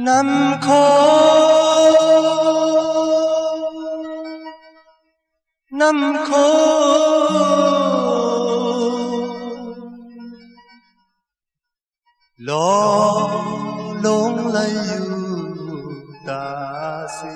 Nam kho lo long lai yu ta si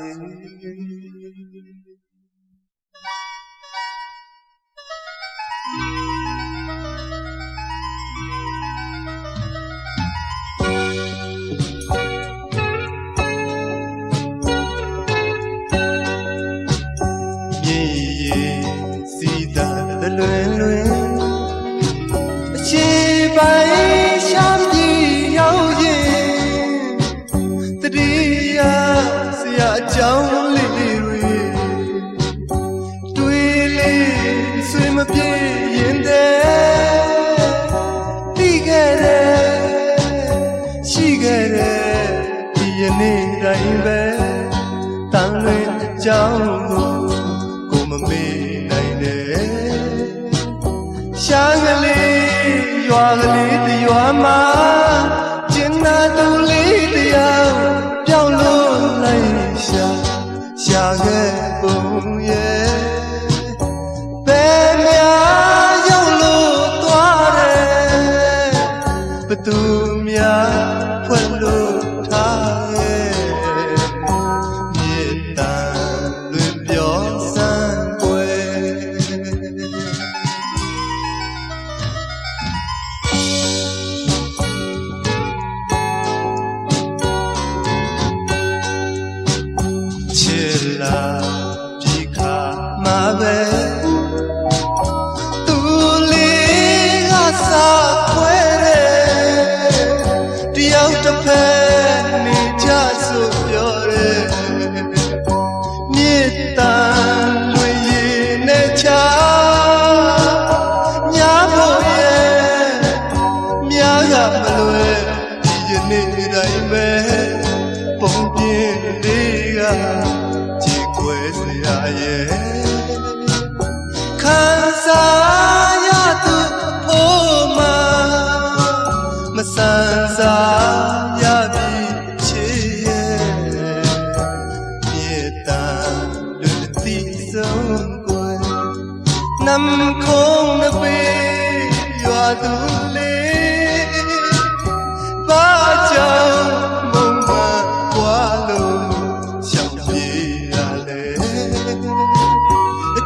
Cháu lì lì tuy lì suy mà biết yên thế đi ghé thế chỉ ghé thế thì yên đi đầy bé tăng lên cháu ngô cô mà mê này nè sáng lì yoa lì thì yoa mà trên na tu lì thì ao luôn lấy xa ghé bông ye bé mía dâu lô toa re bê tu mía phân lô tha ye nhiệt tàn luyện bió sang quê là chỉ khá mà về tu lý gà xa quê re đi áo tập hè ni cha su yo re nhiệt tàn lùi gì nè cha nhá bộ ye nhá gà mà lùi đi dân ni đầy mê bông tiên đi gà Kansa tu poma masansa ya bi che mieta luti sông quê năm không na pe yoa tu le ba chang mong ma qua lu xiao bi a le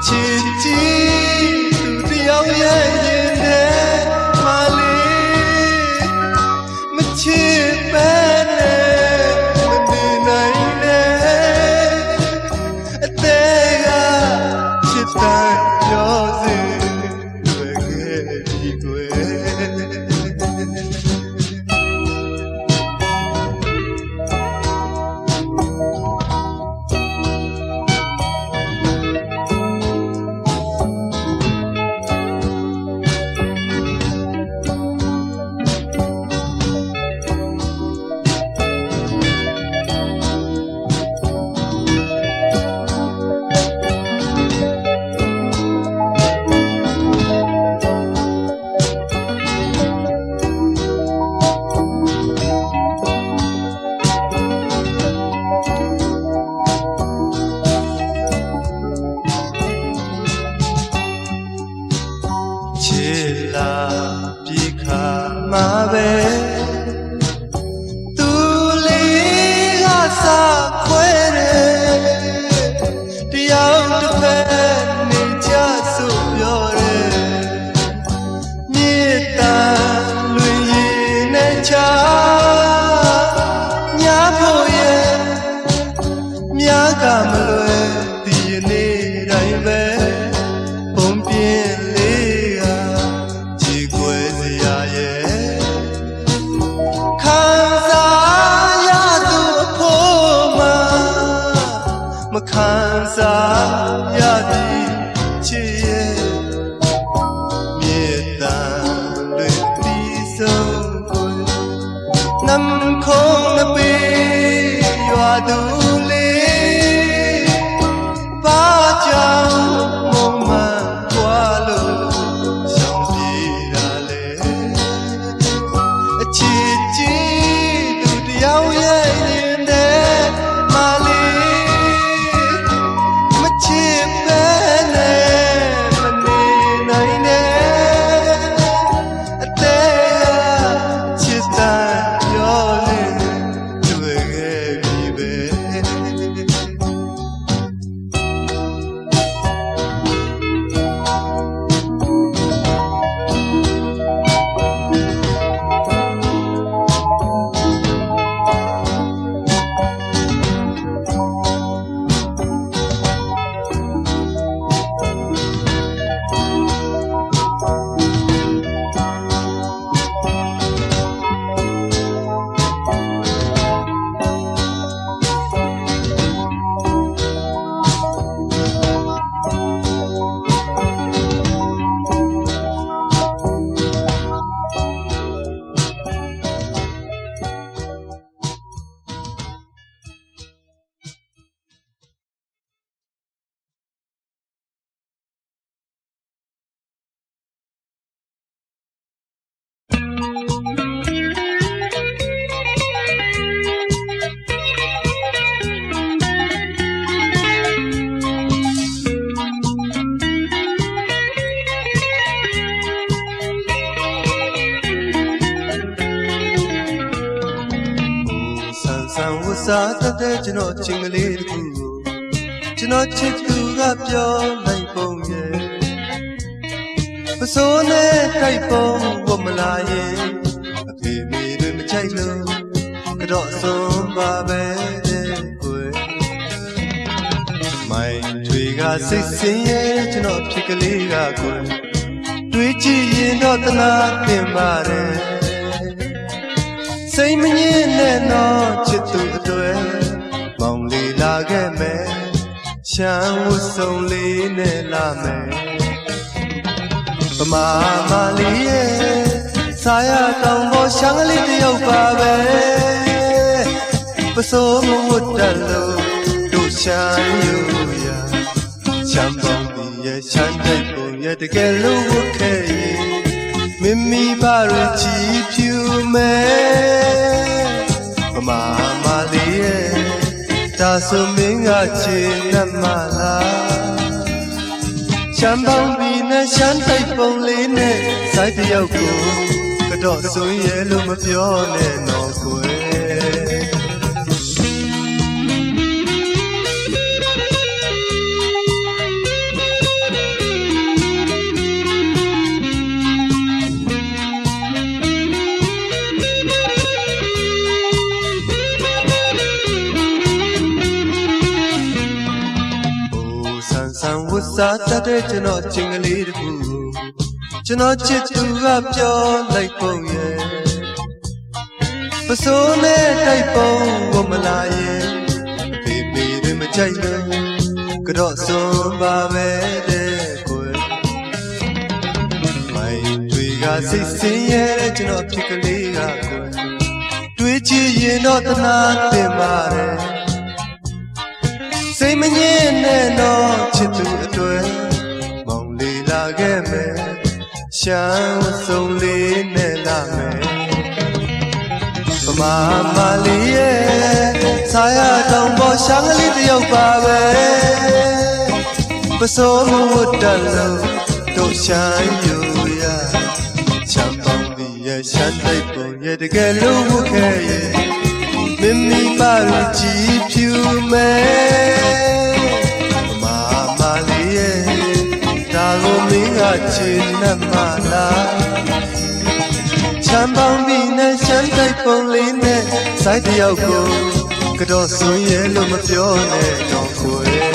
chi tu tiao ye yin de ma li ma chi pe ne ma ni nai ne te ga chi ta yo zi due ge di gue là bị khá mà về tu lý gà xa quê re đi áo tập hè ni cha su yo re nhiệt tàn lùi gì nè cha nhá bộ ye nhá gà mà lùi thì ni đầy về bông biên Kansa ya di che miệt tàn luyện đi sâu quê năm không pe yoa du le ba chao mong ma qua lo song pi ra le chi chi tu tiao ye yin de ma le ma chi pe ne ma ne nai ne ate chi ta yo le tu ge bi be san wasa tat de jno ching le tku ko jno chit tu ga pyo nai pong ye paso ne tai pong wo ma la ye a phe me de ma chai lo ka do son ba be de kwe mai thui ga sit sin ye jno phit ka le ga kwe twi chi yin do tana tin ba deစိတ်မငြင်းနဲ့တော့ချစ်သူအတွက်မောင်လေးလာခဲ့မယ်ရှမ်းဝတ်စုံလေးနဲ့လာမယ်ပမာမလေးရဲ့စာရတောင်ပေါ်ရှမ်းကလေးတယောက်ပါပဲပစိုးမဝတ်တယ်လို့တို့ရှမ်းယူရရှမ်းပေါင်းဒီရဲ့ရှမ်းတိုက်ပုံရဲ့တကယ်လို့ဝတ်ခဲ့ရင်မင်းမိပါရချီဖြူမယ်ပမာမလေးရဲ့ဒါဆိုမင်းကချင်တတ်မလားရှမ်းပေါင်းပြီးနဲ့ရှမ်းတိုက်ပုံလေးနဲ့စိုက်တယောက်ကိုကတော့ဆိုရဲလို့မပြောနဲ့တော့ကိုယ်san wasa tat de jno ching le tku ko jno chit tu ga pyo nai pong ye paso ne tai pong wo ma la ye phe me de ma chai lo ka do son ba be de kwe mai thui ga sit sin ye jno phit ka le ga kwe twi chi yin do tana tin ba deစိတ်မငြင်းနဲ့တော့ချစ်သူအတွက်မောင်လေးလာခဲ့မယ်ရှမ်းဝတ်စုံလေးနဲ့လာမယ်ပမာမလေးရဲ့စာရတောင်ပေါ်ရှမ်းကလေးတယောက်ပါပဲပစိုးမဝတ်တယ်လို့တို့ရှမ်းယူရချမ်းပေါင်းဒီရဲ့ရှမ်းတိုက်ပုံရဲ့တကယ်လို့ဝတ်ခဲ့ရဲ့မင်းမိပါရချီဖြူမယ်မလေးရဲ့ဒါကိုမင်းကချင်တတ်မလားချမ်းပေါင်းပြီးနဲ့ရှမ်းတိုက်ပုံလေးနဲ့စိုက်တယောက်ကိုကတော့ဆိုရဲလို့မပြောနဲ့တော့ကိုယ်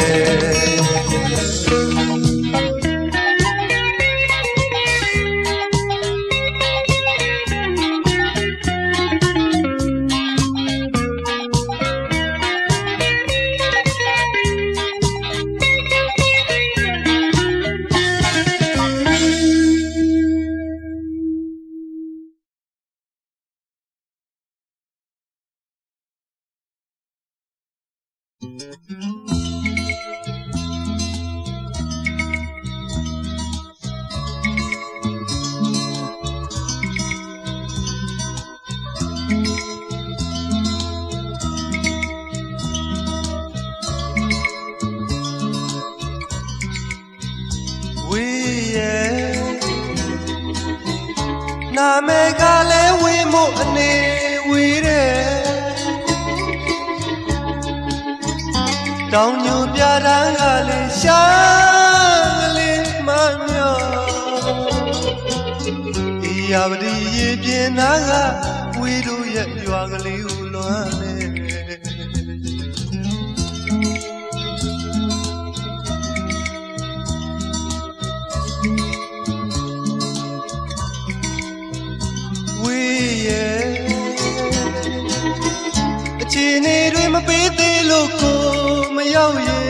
နာမည်ကလည်းဝင်းမို့အနေဝေးတယ်တောင်ညိုပြတန်းကလည်းရှာကလေးမမြောအေးရပတိရေပြင်းနာကဝေးတို့ရဲ့ရွာကလေးကိုလွမ်းနေအခြေအနေတွေမပေးသေးလို့ကိုမရောက်ရင်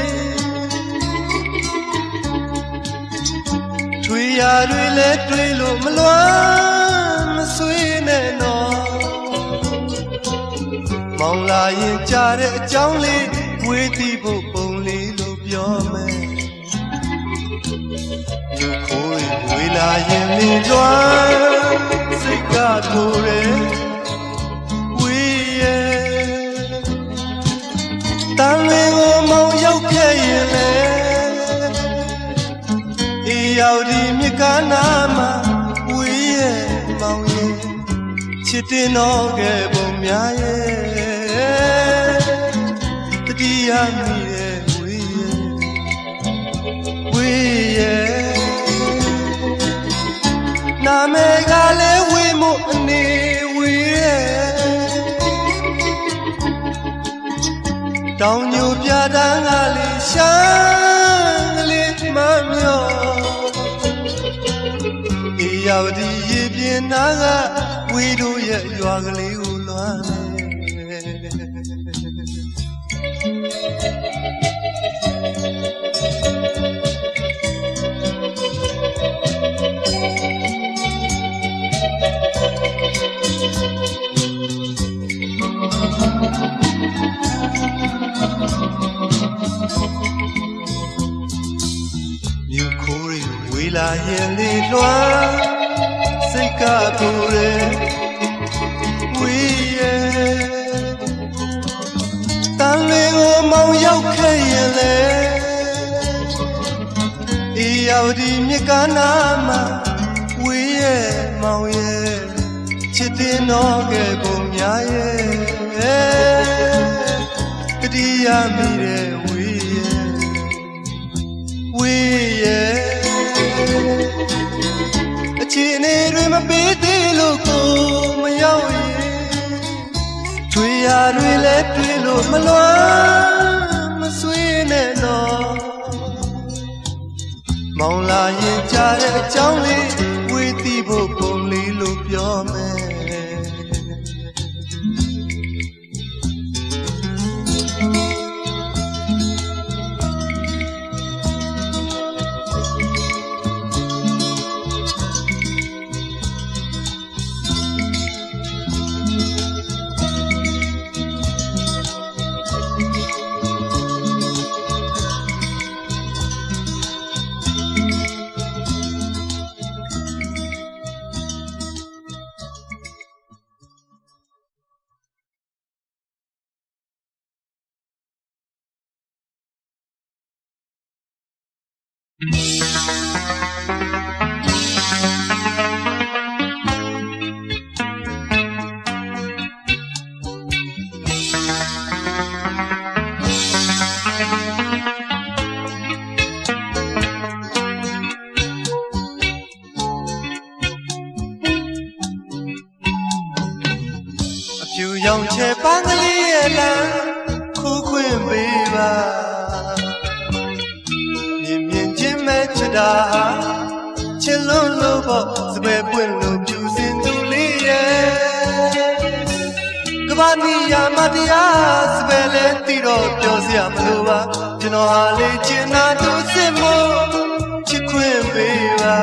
ထွေရာတွေလည်းတွေးလို့မလွမ်းမဆွေးနဲ့တော့မောင်လာရင်ကြားတဲ့အကြောင်းလေးဝေးသီးဖို့ပုံလေးလို့ပြောမယ်လူခိုးဝေးလာရင်လင်းလွမ်းစိတ်ကထိုးတယ်တန်လင်းကိုမောင်ရောက်ခဲ့ရင်လေအေးရောက်ဒီမြကနာမှာဝေးရဲ့မောင်ရဲ့ချစ်တင်တော့ခဲ့ပုံများရဲ့တတိယမိရဲ့ဝေးရဲ့နာမည်ကလည်းဝေးမို့အနေဝေးရဲ့တောင်ညိုပြတန်းကလေးရှာကလေးမမြောအေးရဝတီရေပြင်းနာကဝေးတို့ရဲ့ရွာကလေးကိုလွမ်းမြို့ခိုးတွေဝေးလာရင်လေးလွှမ်းစိတ်ကထိုးတယ်ဝေးရဲ့တန်လင်းကိုမောင်ရောက်ခဲ့ရင်လေအေးရောက်ဒီမြကနာမှာဝေးရဲ့မောင်ရဲ့ချစ်တင်တော့ခဲ့ပုံများရဲ့တတိယမိတဲ့ဝေးရဲ့အခြေအနေတွေမပေးသေးလို့ကိုမရောက်ရင်ထွေရာတွေလည်းတွေးလို့မလွမ်းမဆွေးနဲ့တော့မောင်လာရင်ကြားတဲ့အကြောင်းလေးဝေးသီးဖို့ပုံလေးလို့ပြောမယ်ဖြူရောင်ချဲပန်းကလေးရဲ့လမ်းခိုးခွင့်ပေးပါမြင်မြင်ချင်းမဲ့ချတာချစ်လွန်းလို့ပေါ့စပယ်ပွင့်လို့ဖြူစင်သူလေးရဲ့ကဘာနီယာမတရားစပယ်လဲတီတော့ပြောစရာမလိုပါကျွန်တော်ဟာလေချင်တာသူစစ်မို့ချစ်ခွင့်ပေးပါ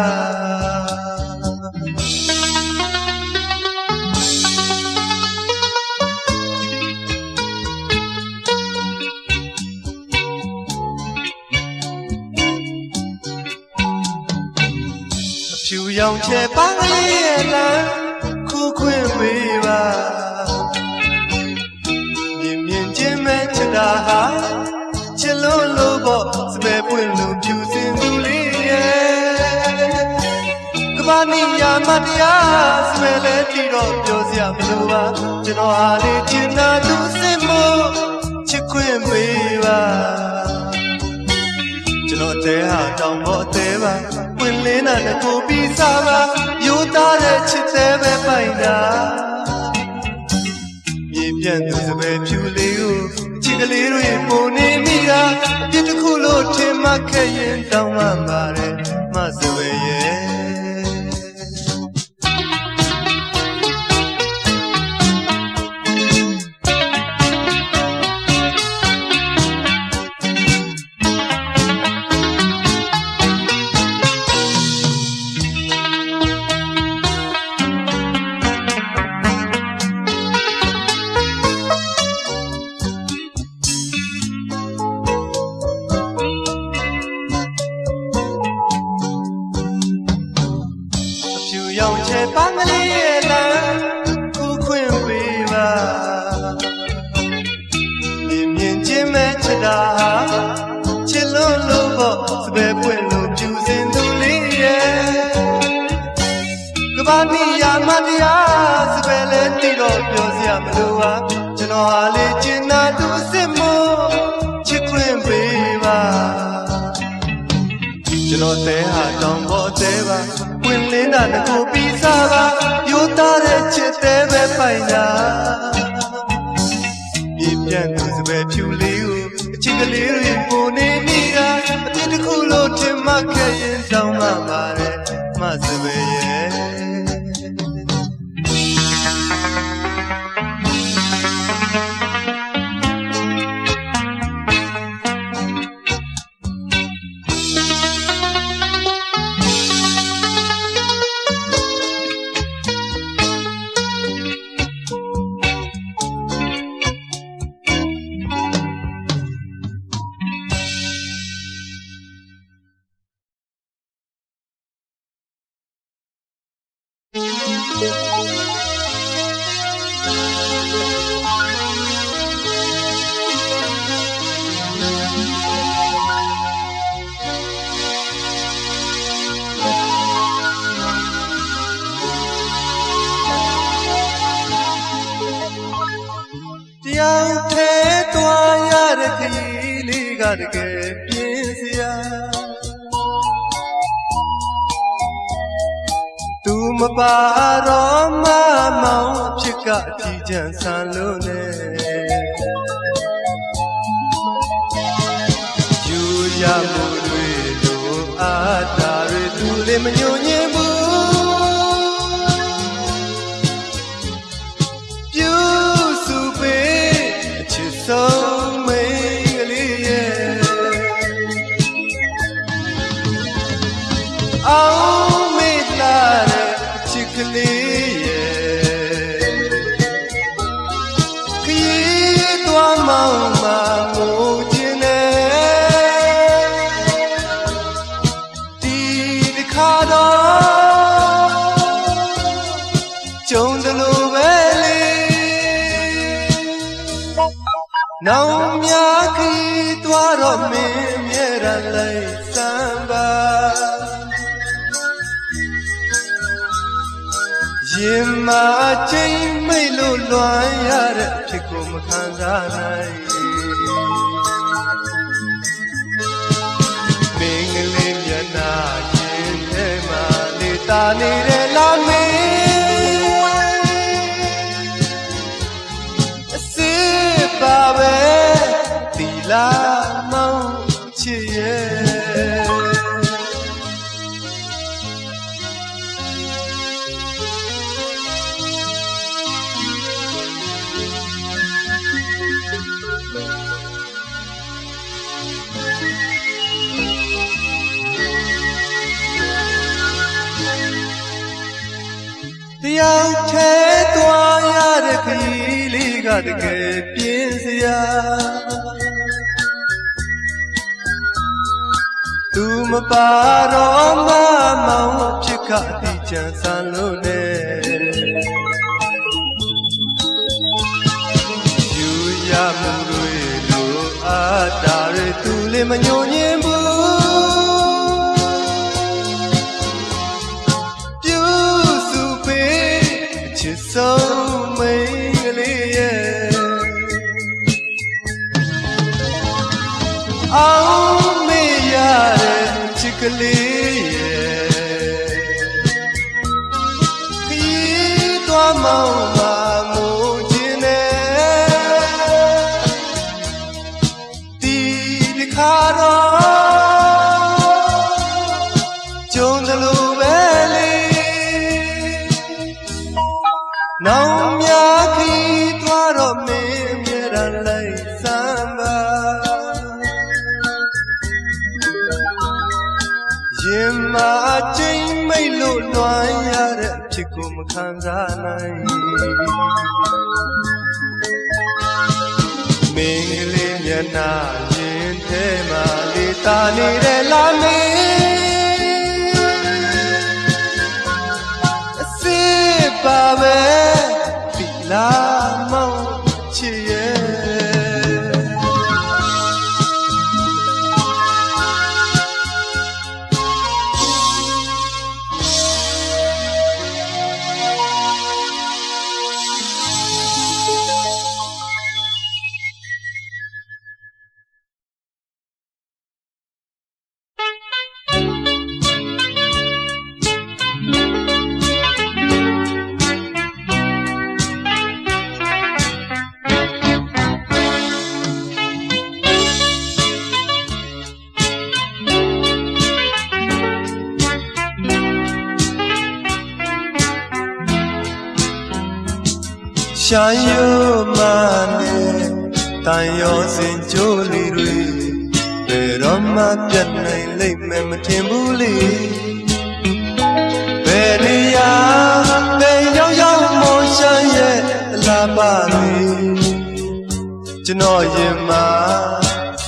ရောင်ချဲပန်းကလေးရဲ့လမ်းခုခွင့်ပေးပါမြင်မြင်ချင်းမဲ့ချစ်တာဟာချစ်လို့လို့ပေါ့စပယ်ပွင့်လို့ဖြူစင်သူလေးရဲ့ကဘာနီယာမတရားစပယ်လဲတီတော့ပြောစရာမလိုပါကျွန်တော်ဟာလေချင်တာသူစင်မို့ချစ်ခွင့်ပေးပါကျွန်တော်တဲဟာတောင်ပေါ်တဲပါပွင့်လင်းတာနဲ့ကိုပြီးစားပါယူသားတဲ့ချစ်သေးပဲပိုင်တာမြေပြန့်သူစပယ်ဖြူလေးကိုချစ်ကလေးတွေပုံနေမိတာအပြစ်တစ်ခုလို့ထင်မှခဲ့ရင်တောင်းမှပါတယ်မစပယ်ရဲ့ရောင်ချဲပန်းကလေးရဲ့လမ်းခုခွင့်ပေးပါမြင်မြင်ချင်းမဲ့ချစ်တာချစ်လို့လို့ပေါ့စပယ်ပွင့်လို့ဖြူစင်သူလေးရဲ့ကဘာနီယာမတရားစပယ်လဲတီတော့ပြောစရာမလိုပါကျွန်တော်ဟာလေကျင်နာသူစစ်မို့ချစ်ခွင့်ပေးပါကျွန်တော်တဲဟာတောင်ပေါ်တဲပါပွင့်လင်းတာနဲ့ကိုပြီးစားပါယူသားတဲ့ချစ်သေးပဲပိုင်တာမြေပြန့်သူစပယ်ဖြူလေးကိုအချစ်ကလေးတွေပုံနေမိတာအပြစ်တစ်ခုလို့ထင်မှခဲ့ရင်တောင်းမှပါတယ်မစပယ်ရဲ့တရားထဲသွားရတဲ့ခရီးလေးကတကယ်ပြင်းစရာသူမပါတော့မမောင်အဖြစ်ကအကြည့်ကြံဆန်လို့နဲ့ယူရမှုတွေတို့အားတာတွေသူလည်းမညှို့ညင်ဘူးပြုစုပေးအချစ်ဆုံးမိန်းကလေးရဲ့အောင်မေတ္တာတဲ့ချစ်ကလေးရဲ့ခရီးသွားမောင်းမှာငိုခြင်းနဲ့ဒီတစ်ခါတော့ကြုံတယ်လို့ပဲလေနောင်များခရီးသွားတော့မင်းမြဲတမ်းလိုက်စမ်းပါရင်မာချိန်မိတ်လို့လွမ်းရတဲ့ဖြစ်ကိုမခံစားနိုင်မင်းကလေးမျက်နှာရင်ထဲမှာနေတာနေတဲ့လားမင်းအစစ်ပါပဲဒီလားမောင်ချစ်ရဲ့တရားထဲသွားရတဲ့ခရီးလေးကတကယ်ပြင်းစရာသူမပါတော့မမောင်ဖြစ်ကအတိ ကြံစမ်းလို့နဲ့ယူရမှုတွေလိုအားတာတွေသူလေးမညှို့ညင်ဘူးပြုစုပေးချစ်ဆုံးမိန်းကလေးရဲ့အောင်မေ့ရတဲ့ချစ်ကလေးရဲ့ခရီးသွားမောင်းပါမို့ခြင်းနဲ့ဒီတစ်ခါတော့ကြုံတယ်လို့ပဲလေနောင်များခရီးသွားတော့မင်းမြဲတမ်းလိုက်စမ်းပါရင်မာချိန်မိတ်လို့လွှမ်းရတဲ့ဖြစ်ကိုမခံစားနိုင်မင်းကလေးမျက်နှာရင်ထဲမှာလေးတာနေတဲ့လားမင်းအစစ်ပါပဲပြီလားမောင်ချစ်ရဲ့ရှာရိုးမှနဲ့တန်ရောစင်ကြိုးလေးတွေဘယ်တော့မှပြတ်နိုင်လိမ့်မယ်မထင်ဘူးလေဘယ်နေရာဘယ်ရောက်ရောက်မောရှာရဲ့အလားပါတွေကျွန်တော်ရင်မှာ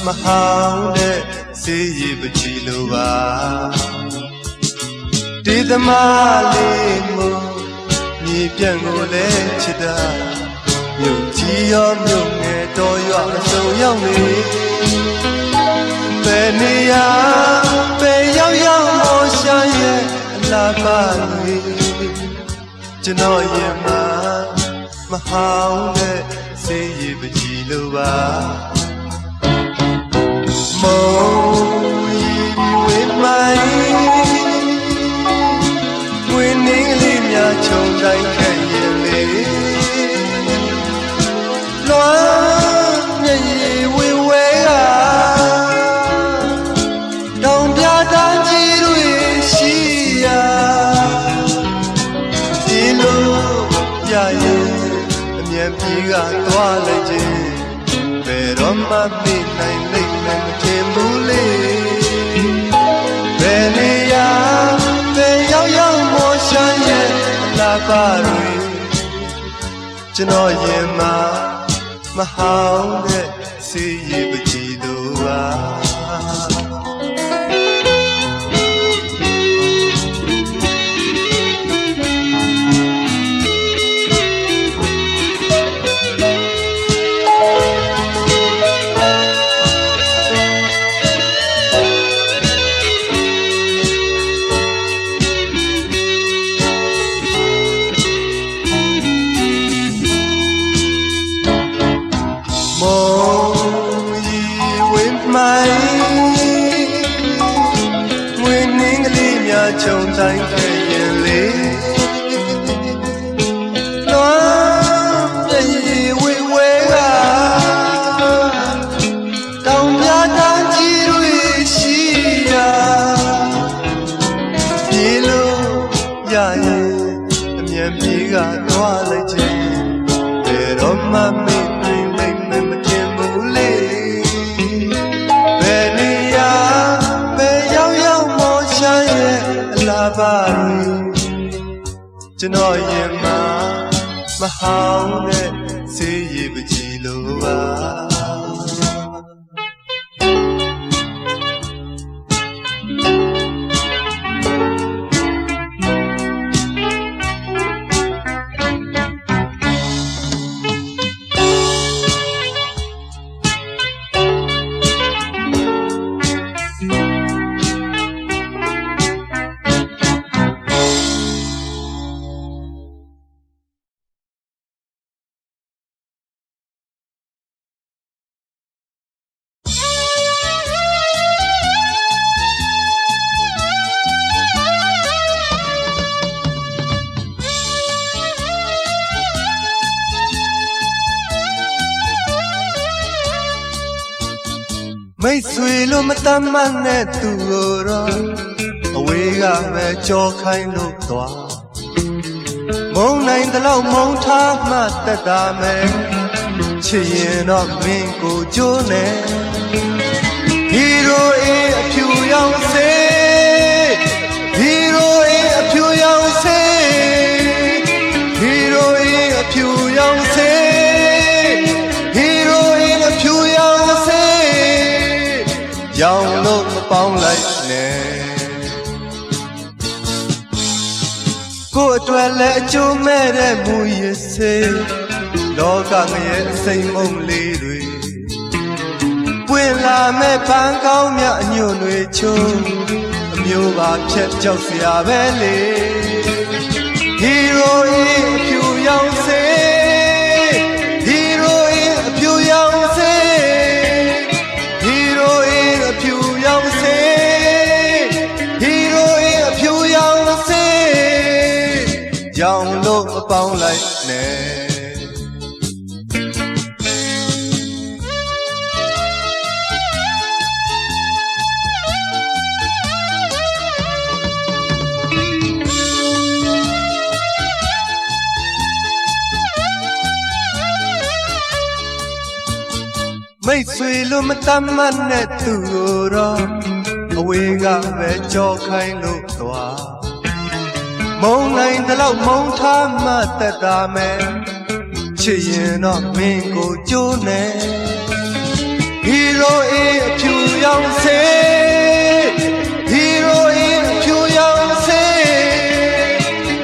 မဟောင်းတဲ့စေးရည်ပကြည်လိုပါဒီသမားလေးမို့မြေပြန့်ကိုလည်းချစ်တာမြို့ကြီးရောမြို့ငယ်တော်ရွာအစုံရောက်နေဘယ်နေရာဘယ်ရောက်ရောက်မောရှာရဲ့အလားပါလေကျွန်တော်ရင်မှာမဟောင်းတဲ့စေးရည်ပကြည်လိုပါမောင်ရီဝေးမိုင်းဝင်းနေလေးများချုံတိုင်းခက်ရင်လေလွှမ်းမြေဝေဝဲကတောင်ပြတာကြီးတွေရှိရာဒီလိုရရင်အမြန်ပြေးကသွားလိုက်ခြင်းဘယ်တော့မှမေ့နိုင်လိမ့်မယ်မထင်ဘူးလေဘယ်နေရာဘယ်ရောက်ရောက်မောရှာရဲ့အလားပါတွေကျွန်တော်ရင်မှာမဟောင်းတဲ့စေးရည်ပကြည်လိုပါချုံတိုင်းခဲ့ရင်လေလွှမ်းမြေဝေဝဲကတောင်ပြတာကြီးတွေရှိရာပြေလို့ရရင်အမြန်ပြေးကသွားလိုက်ခြင်းဘယ်တော့မှမေ့နိုင်လိမ့်မယ်မထင်ဘူးလေဘယ်နေရာဘယ်ရောက်ရောက်မောရှာရဲ့လာပါကျွန်တော်ရင်မှာမဟောင်းတဲ့စေးရည်ပကြည်လိုပါ မိတ်ဆွေလို့မတမ်းမှန်တဲ့သူကိုတော့အဝေးကပဲကြောခိုင်းလို့သွားမုံနိုင်တလောက်မုံထားမှတက်တာမယ်ချစ်ရင်တော့မင်းကိုကြိုးနေဟီရိုအေးအဖြူရောင်စေဟီရိုအေးအဖြူရောင်စေဟီရိုအေးအဖြူရောင်စေဟီရိုအေးအဖြူရောင်စေရောင်လို့မပေါင်းလိုက်နဲ့ကိုယ်အတွက်လည်းအကျိုးမဲ့တဲ့မူရစေလောကငရဲ့အစိမ်မုံလေးတွေပွင့်လာမဲ့ပန်းကောင်းမြအညွန့်တွေချုံအမျိုးပါဖြတ်ကြောက်စရာပဲလေဟီရိုအေးအဖြူရောင်စေဟီရိုအေးအဖြူရောင်စေဟီရိုအေးအဖြူရောင်စေဟီရိုအေးအဖြူရောင်စေရောင်လို့မပေါင်းလိုက်နဲ့မိတ်ဆွေလို့မတမ်းမှတ်တဲ့သူကိုတော့အဝေးကပဲကြောခိုင်းလို့သွားမုံနိုင်တလောက်မုံထားမှတက်တာမယ်ချစ်ရင်တော့မင်းကိုကြိုးနေဟီရိုအေးအဖြူရောင်စေဟီရိုအေးအဖြူရောင်စေ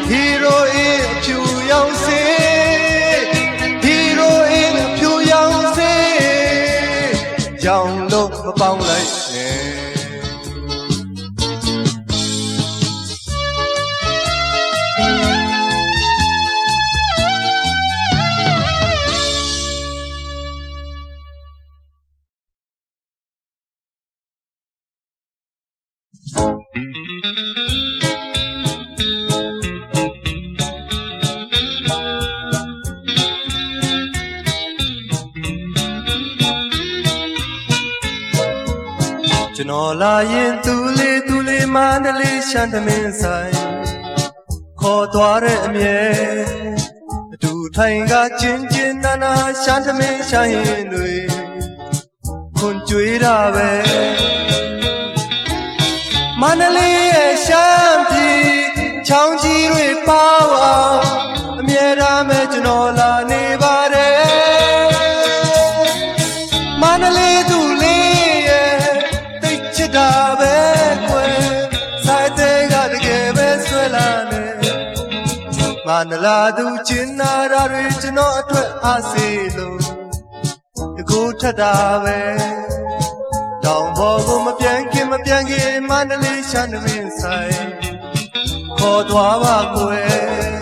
ဟီရိုအေးအဖြူရောင်စေဟီရိုအေးအဖြူရောင်စေရောင်လို့မပေါင်းလိုက်နဲ့ကျွန်တော်လာရင်သူလေးမန္တလေးရှမ်းသမင်းဆိုင်ခေါ်သွားတဲ့အမြဲအတူထိုင်ကချင်းနာနာရှမ်းသမင်းဆိုင်ရင်တွေခွန်ကြွေးတာပဲမန္တလေးရဲ့ရှမ်းပြည်ချောင်းကြီးတွေပါဝါအမြဲတမ်းပဲကျွန်တော်လာနေပါတယ်မန္တလေးသူလေးရဲ့သိချစ်တာပဲကွယ်ဆိုင်တဲ့ကတကယ်ပဲဆွဲလာနေမန္တလာသူကျင်နာတာတွေကျွန်တော်အတွက်အားစေလို့တကူထက်တာပဲတောင်ပေါ်ကိုမပြန်ခင်မန္တလေးရှမ်းသမင်းဆိုင်ခေါ်သွားပါကွယ်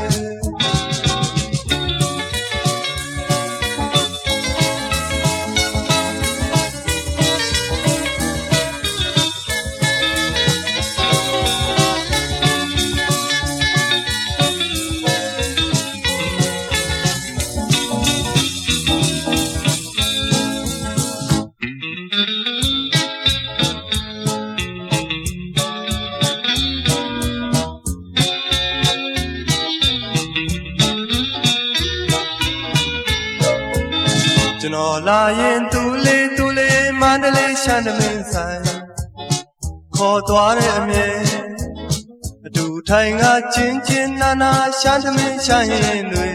ကျွန်တော်လာရင်သူလေးမန္တလေးရှမ်းသမင်းဆိုင်ခေါ်သွားတဲ့အမြဲအတူထိုင်ကချင်းနာနာရှမ်းသမင်းဆိုင်ရင်တွေ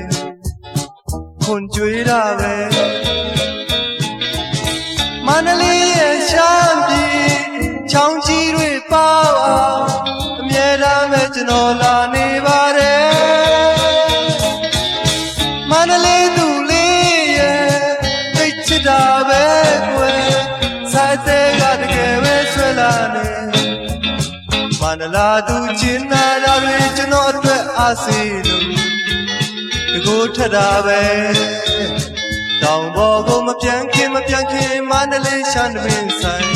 ခွန်ကြွေးတာပဲမန္တလေးရဲ့ရှမ်းပြည်ချောင်းကြီးတွေပါဝါအမြဲတမ်းပဲကျွန်တော်လာနေပါတယ်မန္တလေးသူတာပဲကွယ်ဆိုင်တဲ့ကတကယ်ပဲဆွဲလာနေမန္တလာသူကျင်နာတာတွေကျွန်တော်အတွက်အားစေလို့တကူထက်တာပဲတောင်ပေါ်ကိုမပြန်ခင်မန္တလေးရှမ်းသမင်းဆိုင်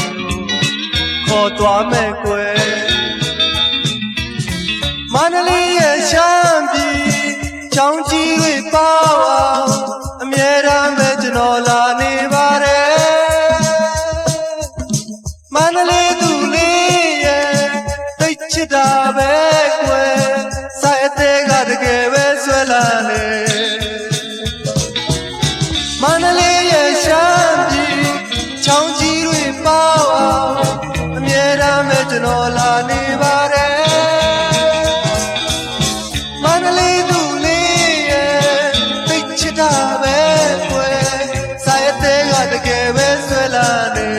ခေါ်သွားမယ်ကွယ်မန္တလေးရဲ့ရှမ်းပြည်ချောင်းကြီးတွေပါဝါအမြဲတမ်းပဲကျွန်တော်လာနေပါတယ် ကျွန်တော်လာနေပါတယ်မန္တလေးသူလေးရဲ့သိချစ်တာပဲကွယ်စာရတဲ့ကတကယ်ပဲဆွဲလာနေ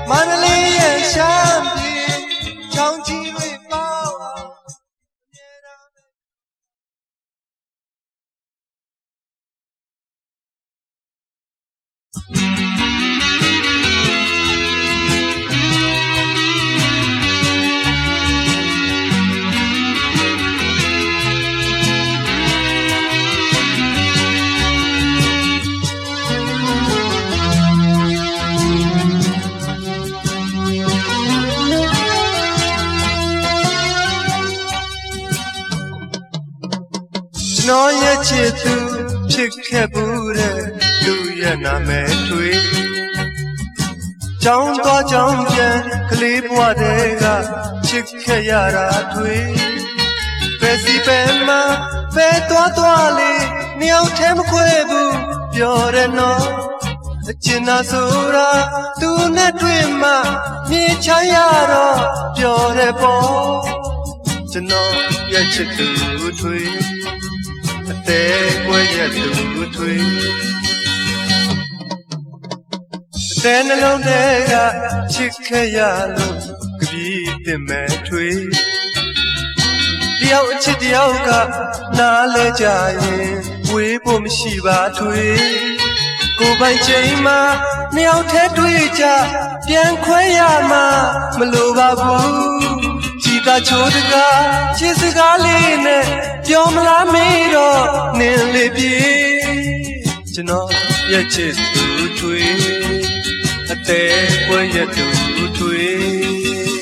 မန္တလေးရဲ့ရှမ်းပြည်ချောင်းကြီးတွေပေါ့ကျွန်တော်ရဲ့ချစ်သူဖြစ်ခဲ့ဘူးတဲ့လူရဲ့နာမည်ထွေးကြောင်းသွားကြောင်းပြန်ကလေးဘဝတည်းကချစ်ခဲ့ရတာထွေးပဲစီပဲမှာပဲသွားလေးနှစ်ယောက်ထဲမခွဲဘူးပြောတယ်နော်အကျဉ်းသာဆိုတာသူနဲ့တွေ့မှမြင်ချရတော့ပြောတယ်ပေါ့ကျွန်တော်ရဲ့ချစ်သူထွေးအသေးကွဲရဲ့သူထွေးအသေးနှလုံးထဲကချစ်ခဲ့ရလို့ကြည်တင်မဲ့ထွေးတယောက်အချစ်တယောက်ကနားလဲကြရင်ဝေးဖို့မရှိပါထွေးကိုယ်ပိုင်ချိန်မှာနှစ်ယောက်ထဲတွေ့ကြပြန်ခွဲရမှာမလိုပါဘူးကြည်သာချိုးတကားချစ်စကားလေးနဲ့ပြောမလားမေးတော့နင်းလေးပြေကျွန်တော်ရဲ့ချစ်သူထွေးအသေးကွဲရဲ့သူထွေး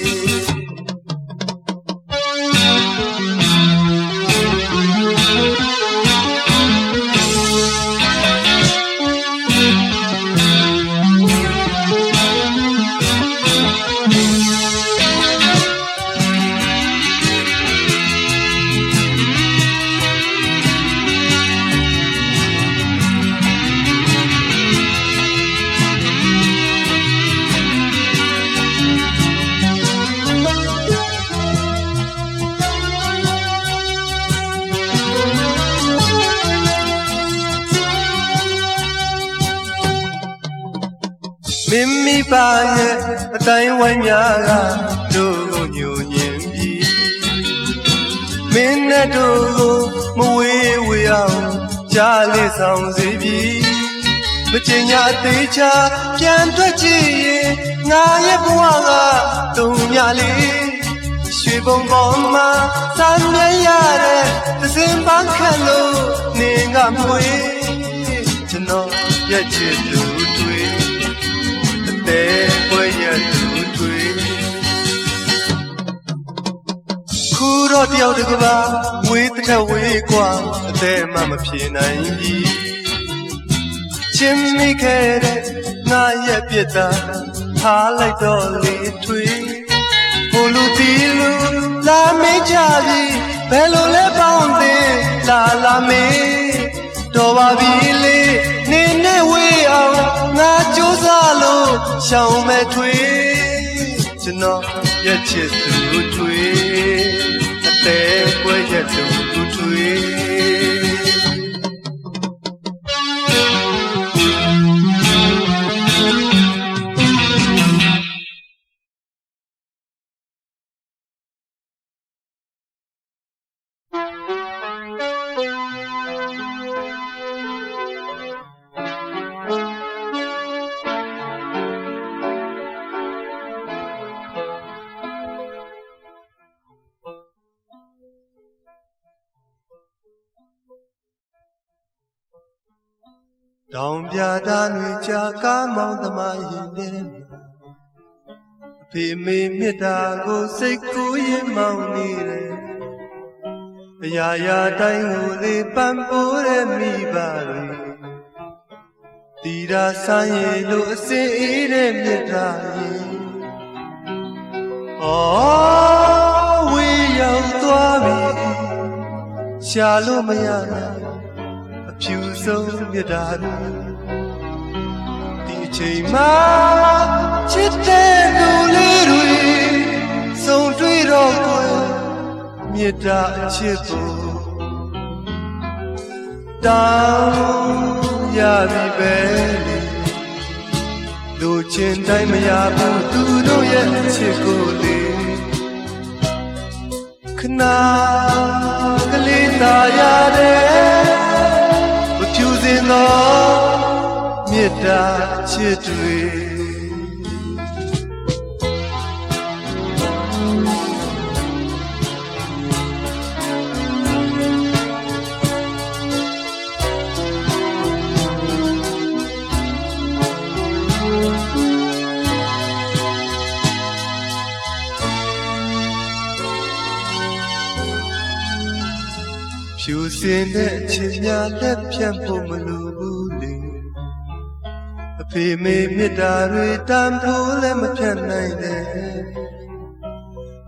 မိမိပါရဲ့အတိုင်းဝိုင်းများကတို့ကိုညိုညင်ပြီးမင်းနဲ့တို့ကိုမဝေးဝေးအောင်ကြားလေးဆောင်စေပြီးမချင်ညာသေးချာပြန်ထွက်ကြည့်ရင်ငါရဲ့ဘဝကတုံညလေးရွှေဘုံပေါ်မှာစမ်းမြဲရတဲ့သစင်ပန်းခတ်လို့နေကမွေကျွန်တော်ရဲ့ချစ်သူတွေတဲ့ပွဲရသူတွေခုတော့တယောက်တကပါဝေးတစ်ထက်ဝေးกว่าအသေးမှမဖြေနိုင်ဘူးချင်းမိခဲ့တဲ့ငါရဲ့ပြစ်တာထားလိုက်တော့လေထွေးဘို့လူတီလူလာမေးကြပြီဘယ်လိုလဲပေါင်းသေးလာမေးတော်ပါပြီလေနေနဲ့ဝေးအောင်ငါကြိုးစားလို့ရှောင်မဲ့ထွေးကျွန်တော်ရဲ့ချစ်သူထွေးအသေးကွဲရဲ့သူထွေးတောင်ပြတာတွေကြာကားမောင်းသမားရင်တဲ့အဖေမေမေတ္တာကိုစိတ်ကူးရင်မောင်းနေတယ်အရာရာတိုင်းကိုလေးပန်းပိုးတဲ့မိဘတွေတီတာဆိုင်ရလို့အစင်အေးတဲ့မြတ်တာရင်ဝေးရောက်သွားပြီရှာလို့မရနိုင်ဖြူဆုံးမြတ်တာဒီအချ ချိန်မှာချစ်တဲ့လူလေးတွေစုံတွေ့တော့ကိုယ်မေတ္တာအချစ်ကိုတောင်းရပြီပဲလူချင်းတိုင်းမရဘူးသူတို့ရဲ့အချစ်ကိုလေခဏကလေးသာရတယ်မဖြူစင်သောမေတ္တာချစ်တွေဖြူစင်တဲ့ချစ်များလက်ဖြတ်ဖို့မလိုဘူးလေအဖေမေမေတ္တာတွေတန်ဖိုးလည်းမဖြတ်နိုင်တဲ့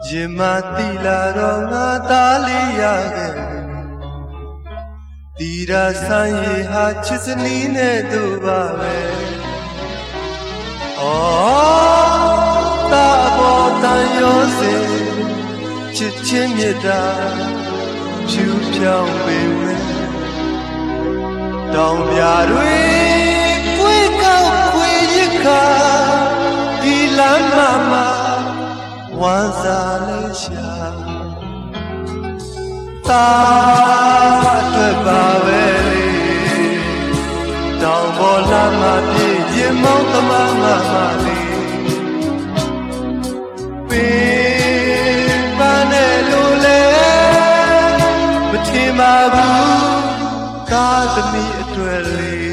ရင်မတိလာတော့ငါသားလေးရခဲ့တီရာဆိုင်ရဟာချစ်စနီးနဲ့တို့ပါပဲတာဘောတန်ရောစေချစ်ချင်းမေတ္တာဖြူဖြောင်းပေမဲ့တောင်ပြတွေကိုယ်ကောက်ခွေရခါဒီလမ်းမှာဝမ်းစာလေးရှာတာအတွက်ပါပဲလေတောင်ပေါ်လမ်းမှာပြည့်ရင်မောင်းသမားမလေးပေးပါနဲ့လို့လေမထင်ပါဘူးကားသမီးအတွက်လေ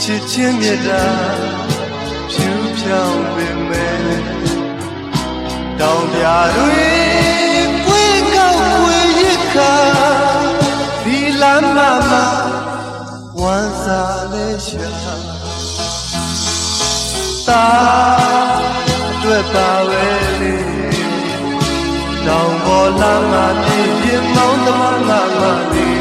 ချစ်ချင်းမြတ်တာဖြူဖြောင်းပေမဲ့တောင်ပြတွေကိုယ်ကောက်ခွေရခါဒီလမ်းမှာဝမ်းစာလေးရှာတာအတွက်ပါပဲလေတောင်ပေါ်လမ်းမှာပြည့်ပြည့်မောင်းသမားလေး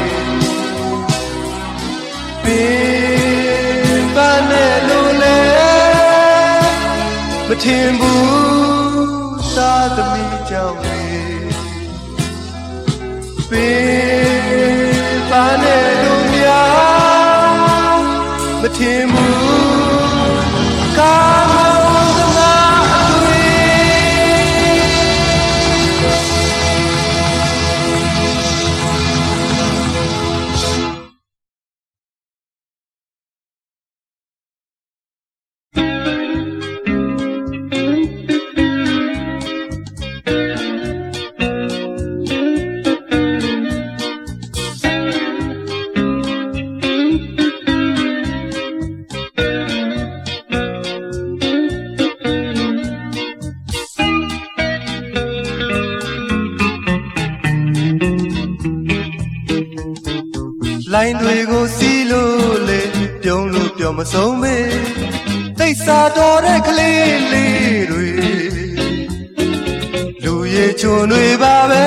ပေးပါနဲ့လို့လေမထင်ဘူးသာသမီးကြောင့်လေပေးပါနဲ့လို့များမထင်ဘူးကာမောသမားတွေလိုင်းတွေကိုစီးလို့လေပြုံးလို့ပြောမဆုံးမေတိတ်စာတော်တဲ့ကလေးလေးတွေလူရည်ချုံတွေပါပဲ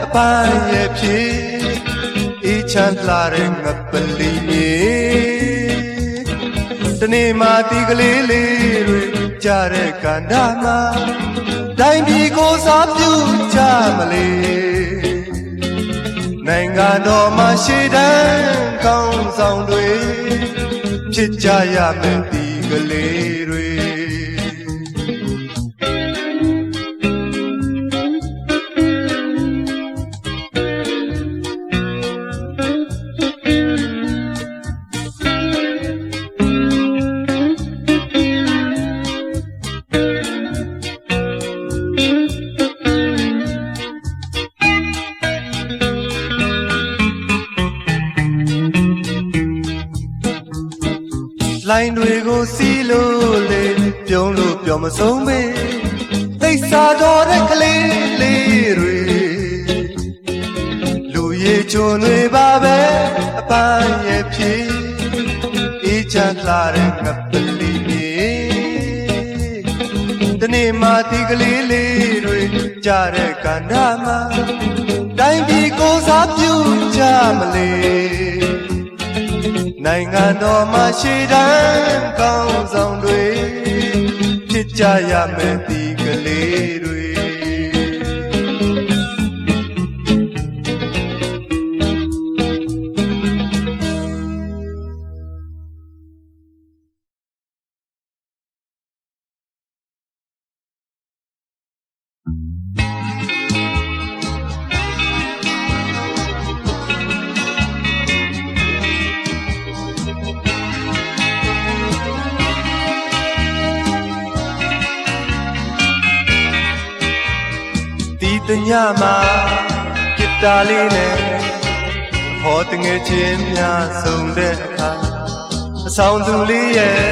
အပန်းရဲ့ဖြစ်အေးချမ်းလာတဲ့ငပလီမြေတနေ့မှဒီကလေးလေးတွေကြားတဲ့ကန္တာမှာတိုင်းပြည်ကိုစားပြုကြမလေးနိုင်ငံတော်မှာရှေ့တန်းကောင်းဆောင်တွေဖြစ်ကြရမယ်ဒီကလေးတွေလိုင်းတွေကို လို့စီလို့လေပြုံးလို့ပြောမဆုံးမေသိစားတော်တဲ့ကလေးလေးတွေလူရည်ချုံတွေပါပဲအပန်းရဲ့ဖြစ်အေးချမ်းလာတဲ့ငပလီတနေ့မှဒီကလေးလေးတွေကြားတဲ့ကန္နာမှာတိုင်းပြည်ကိုစားပြုကြမလေနိုင်ငံတော်မှာရှေ့တန်းကောင်းဆောင်တွေဖြစ်ကြရမယ်ဒီကလေးတွေတညမှာဂစ်တာလေးနဲ့အဖေါ်တငယ်ချင်းများဆုံတဲ့အခါအဆောင်သူလေးရဲ့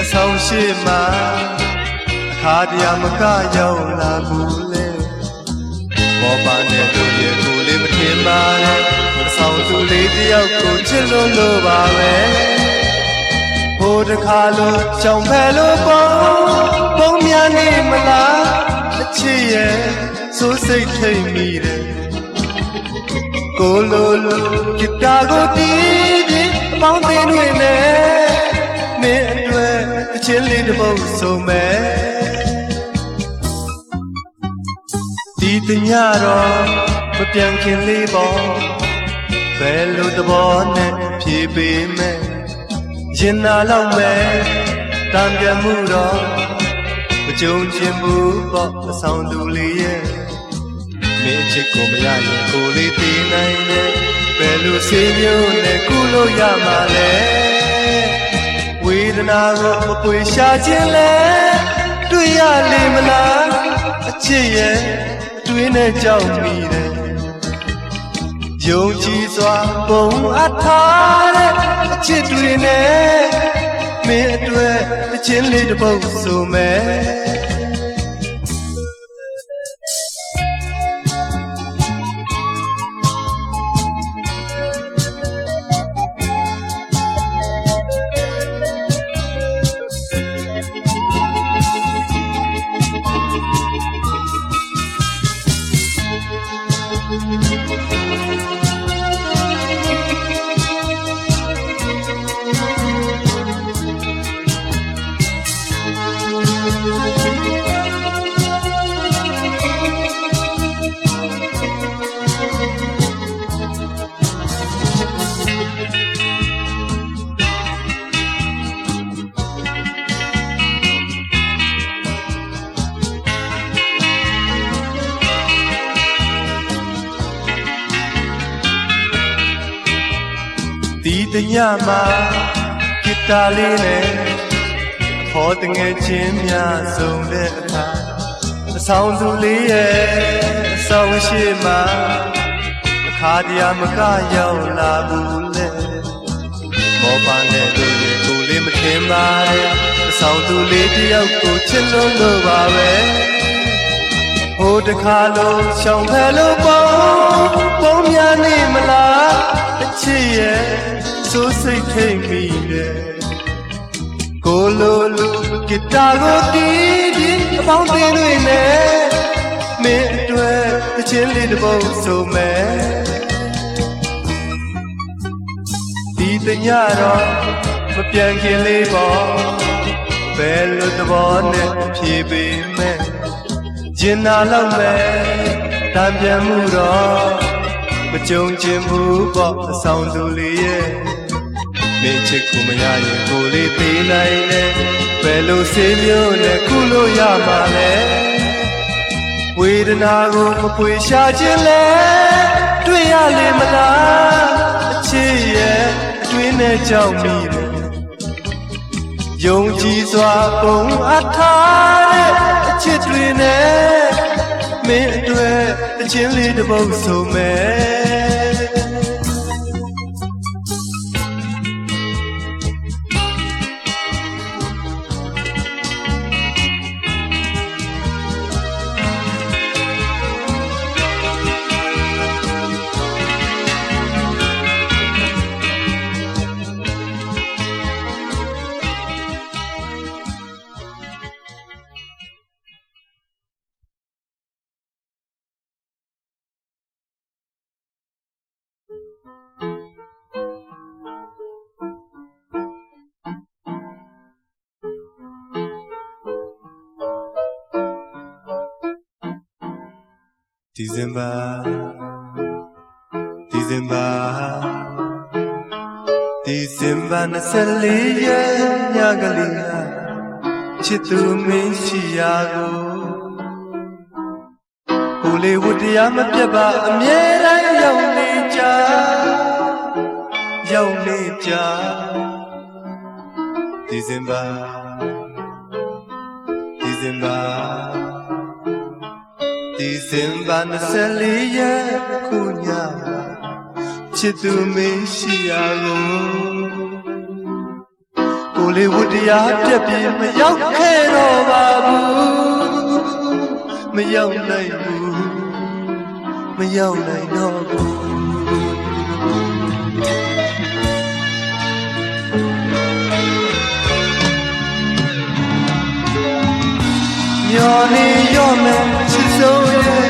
အဆောင်ရှိမှာအခါတရမကရောက်လာဘူးလေဘောပါနဲ့တို့ရဲ့ကိုလေးမထင်ပါနဲ့အဆောင်သူလေးတယောက်ကိုချစ်လို့ပါပဲဟိုတခါလို့ကြောင်ဖဲလို့ပုံများနေမလားအချစ်ရဲ့ဆိုးစိတ်ထိတ်မိတယ်ကိုလိုလိုဂစ်တာကိုတီးပြီးအပေါင်းအသင်းတွေနဲ့မင်းအတွက်အချင်းလေးတစ်ပုဒ်ဆိုမယ်ဒီတညတော့မပြန်ခင်လေးပေါ့ဘယ်လိုသဘောနဲ့ဖြေပေးမယ်ရင်နာလောက်မယ်တံပြတ်မှုတော့မကြုံချင်ဘူးပေါ့အဆောင်သူလေးရဲ့မင်းချစ်ကိုမရရင်ကိုလေးတည်နိုင်တယ်ဘယ်လိုစေမျိုးနဲ့ကုလို့ရမှာလဲဝေဒနာကိုမပွေရှာခြင်းလဲတွေ့ရလိမ့်မလားအချစ်ရဲ့အတွင်းနဲ့ကြောက်မိတယ်ယုံကြည်စွာပုံအပ်ထားတဲ့အချစ်တွေနဲ့မင်းအတွက်အချင်းလေးတစ်ပုဒ်ဆိုမယ်ဒီတညမှာဂစ်တာလေးနဲ့အဖေါ်တငယ်ချင်းများဆုံတဲ့အခါအဆောင်သူလေးရဲ့အဆောင်ရှိမှာအခါတရမကရောက်လာဘူးလေမောပါနဲ့တို့ရဲ့ကိုလေးမထင်ပါနဲ့အဆောင်သူလေးတယောက်ကိုချစ်လို့ပါပဲဟိုတခါလို့ရှောင်ဖယ်လို့ပုံများနေမလားအချစ်ရဲ့ဆိုးစိတ်ထိတ်မိတယ်ကိုလိုလိုဂစ်တာကိုတီးပြီးအပေါင်းအသင်းတွေနဲ့မင်းအတွက်အချင်းလေးတစ်ပုဒ်ဆိုမယ်ဒီတညတော့မပြန်ခင်လေးပေါ့ဘယ်လိုသဘောနဲ့ဖြေပေးမယ်ရင်နာလောက်မယ်တံပြန်မှုတော့မကြုံချင်ဘူးပေါ့အဆောင်သူလေးရဲ့မင်းချစ်ကိုမရရင်ကိုလေးသေးနိုင်တယ်ဘယ်လိုစေမျိုးနဲ့ကုလို့ရမှာလဲဝေဒနာကိုမပွေရှာခြင်းလဲတွေ့ရလိမ့်မလားအချစ်ရဲ့အတွင်းနဲ့ကြောက်မိတယ်ယုံကြည်စွာပုံအပ်ထားတဲ့အချစ်တွေနဲ့မင်းအတွက်အချင်းလေးတစ်ပုဒ်ဆိုမယ် December 24ရက်ညကလေးကချစ်သူမင်းရှိရာကိုလေးဝတ္တရားမပြတ်ပါအမြဲတမ်းရောက်နေကြDecember 24ရက်ခုညချစ်သူမင်းရှိရာကိုလေးဝတ္တရားပြတ်ပြီးမရောက်ခဲ့တော့ပါဘူးမရောက်နိုင်တော့ဘူးမျောနေရောမယ်ချစ်ဆုံးရဲ့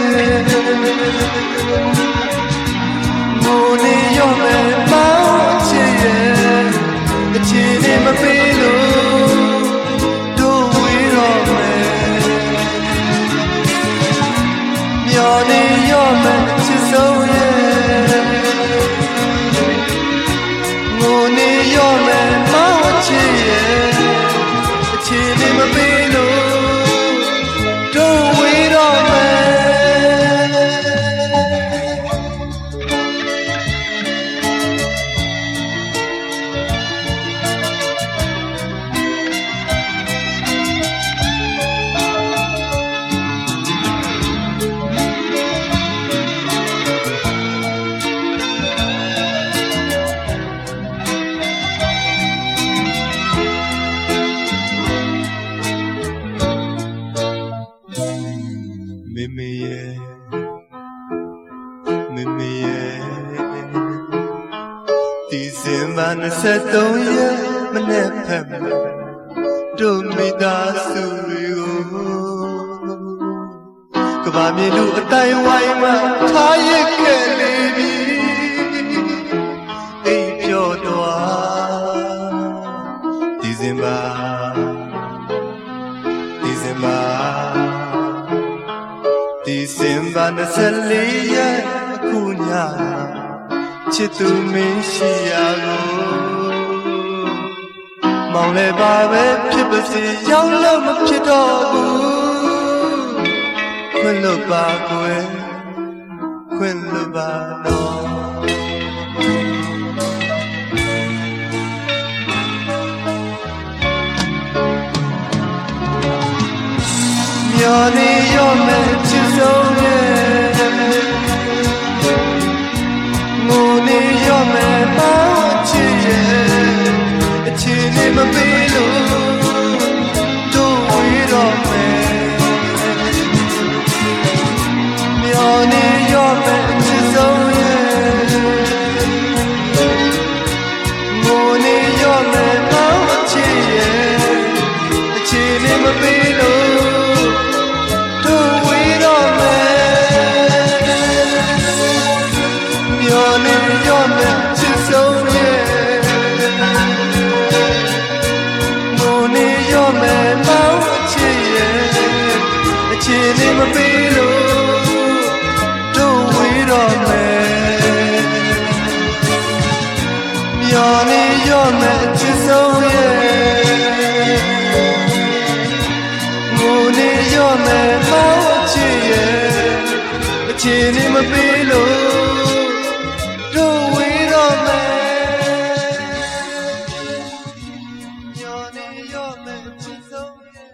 ငိုနေရောမယ်မောင်ချစ်ရဲ့အချစ်နဲ့မပေးလို့တို့ဝေးတော့မယ်မျောနေရောမယ်ချစ်ဆုံးရဲ့ငိုနေရောမယ်မောင်ချစ်ရဲ့အချစ်နဲ့မပေးလို့December 23ရက်မနေ့ဖက်တို့မိသားစုတွေကိုကဘာမြေလူအတိုင်းဝိုင်းမှာထားရခဲ့လေပြီအိမ်ပြောသွား December 24ရက်အခုညချစ်သူမင်းရှိရာကိုမောင်လည်းပါပဲဖြစ်ပါစေရောက်လို့မဖြစ်တော့ဘူးခွင့်လွတ်ပါကွယ်ခွင့်လွတ်ပါတော့မျောနေရောမယ်ချစ်ဆုံးရဲ့ငိုနေရောမယ်မောင်ချစ်ရဲ့အချစ်နဲ့မပေးလို့တို့ဝေးတော့မယ်မျောနေရောမယ်ချစ်ဆုံးရဲ့ငိုနေရောမယ်မောင်ချစ်ရဲ့အချစ်နဲ့မပေးလို့တို့ဝေးတော့မယ်မျောနေရောမယ်ချစ်ဆုံးရဲ့ငိုနေရောမယ်မောင်ချစ်ရဲ့အချစ်နဲ့မပေးလို့တို့ဝေးတော့မယ်မျောနေရောမယ်ချစ်ဆုံးရဲ့ငိုနေရောမယ်မောင်ချစ်ရဲ့အချစ်နဲ့မပေးလို့တို့ဝေးတော့မယ်မျောနေရောမယ်ချစ်ဆုံးရဲ့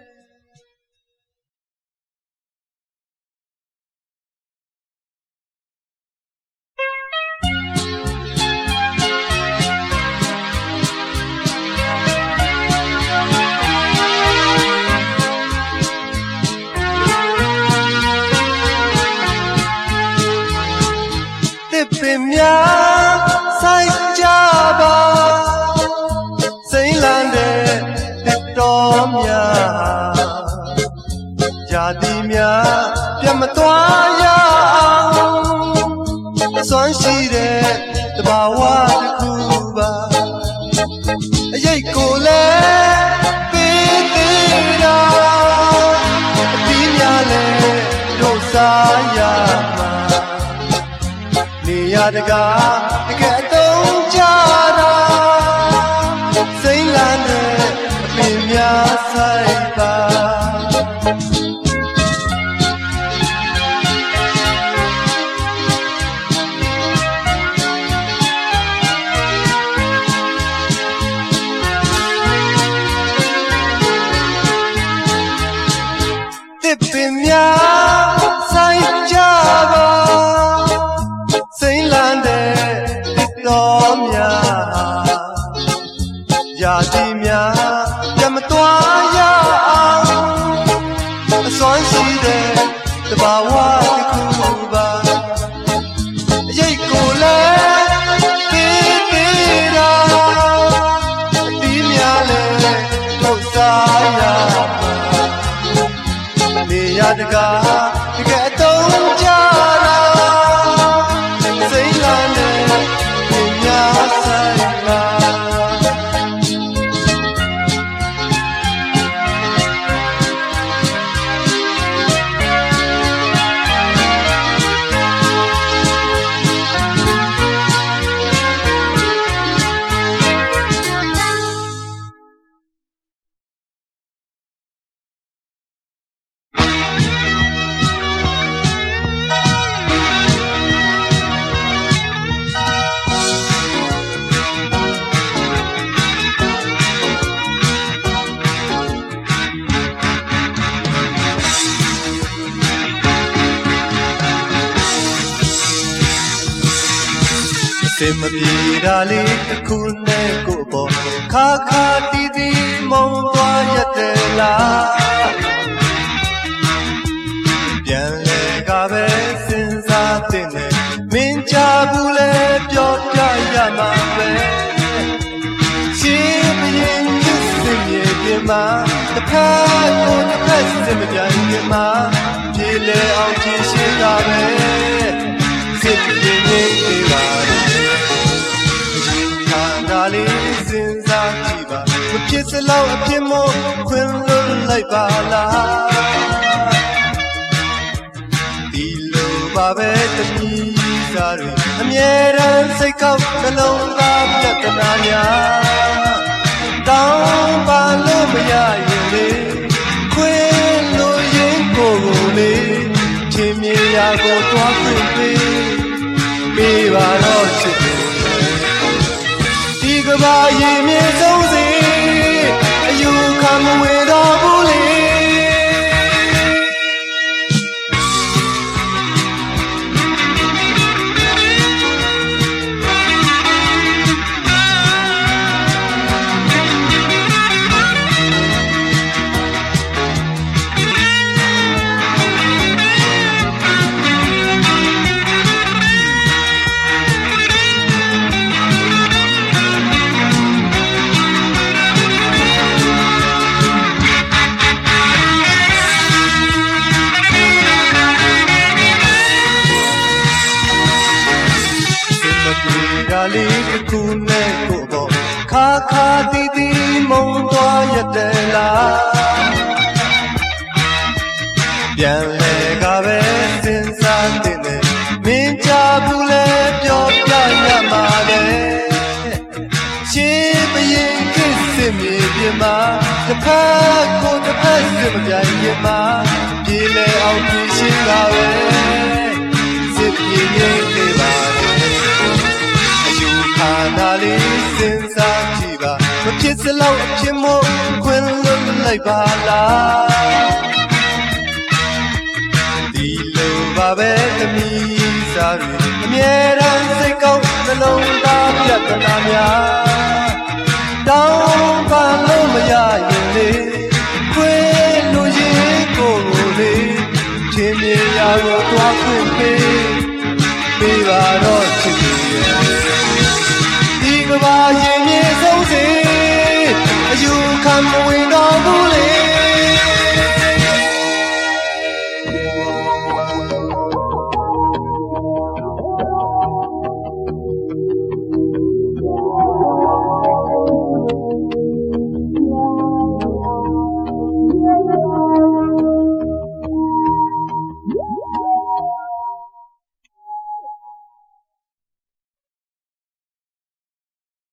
ပင်များဆိုင်ကြပါစိမ့်လန်းတဲ့တစ်တော်များญาတိများပြတ်မသွားရအောင်စွမ်းရှိတဲ့တဘာဝတစ်ခုပါအရေးကိုလည်းပေးသေးတာအပြီးများလည်းတို့စားရမှာ တကာတကယ်တုံးကြတာစိမ့်လန်းတဲ့အပင်များဆိုင်ပါတစ်ပင်များဆိုင်ကြပါစိမ့်လန်းတဲ့တစ်တော်များရာသီများပြမသွားရအောင်အစွမ်းရှိတဲ့တဘာဝတစ်ခုပါအရေးကိုလည်းပေးပေးတာအတီးများလည်းထုတ်စားရနေရတကာတကယ်အတုံးကြတာစိမ့်လန်းတဲ့ပညာဆိုင်ပါစင်မပြေတာလေးတစ်ခုနဲ့ကိုယ်ပေါ်ခါခါတီးတီးမုံသွားရတယ်လားပြန်လေကပဲစဉ်းစားတဲ့နဲ့မင်းချဘူးလဲပြောပြရမှာပဲရှင်းပြင်းကစင်ရဲ့ပြမတစ်ခါကိုတစ်ခါစင်မကြိုင်ပြမပြေလေအောင်ဖြည့်ရှင်းတာပဲစစ်ပြင်းနေပါလေးစဉ်းစားကြည့်ပါမဖြစ်စလောက်အဖြစ်မို့ခွင်လွတ်လိုက်ပါလားဒီလိုပါပဲတမီးစားတွေအမြဲတမ်းစိတ်ကောက်နှလုံးသားပြတ်တနာများတောင်းပါလို့မရရင်လေခွင်လို့ရင်ကိုယ်လေးချင်းမြေရာကိုတွားခွင့်ပေးပါတော့ချစ်တယ်ဒီကဘာရင်မြေဆုံးစေအယူခံမဝေတော့ဘူးလေလေးတစ်ခုနဲ့ကိုယ်ပေါ်ခါခါတီးတီးမုံသွားရတယ်လားပြန်လေကပဲစဉ်းစားတဲ့နဲ့မင်းချဘူးလဲပြောပြရမှာလေရှင်းပြရင်ကစ်မြေပြမတစ်ဖက်ကိုတစ်ဖက်စစ်မပြိုင်ပြမပြေလေအောင်ဖြည့်ရှင်းတာပဲစစ်ပြေးနေပါခါနာလေးစဉ်းစားကြည့်ပါမဖြစ်စလောက်အဖြစ်မို့ခွင်လွတ်လိုက်ပါလားဒီလိုပါပဲတမီးစားတွေအမြဲတမ်းစိတ်ကောက်နှလုံးသားပြတ်တနာများတောင်းပါလို့မရရင်လေခွင်လို့ရင်ကိုယ်လေးချင်းမြေရာကိုတွားခွင့်ပေးပါတော့ချစ်သူရဲ့ကဘာရင်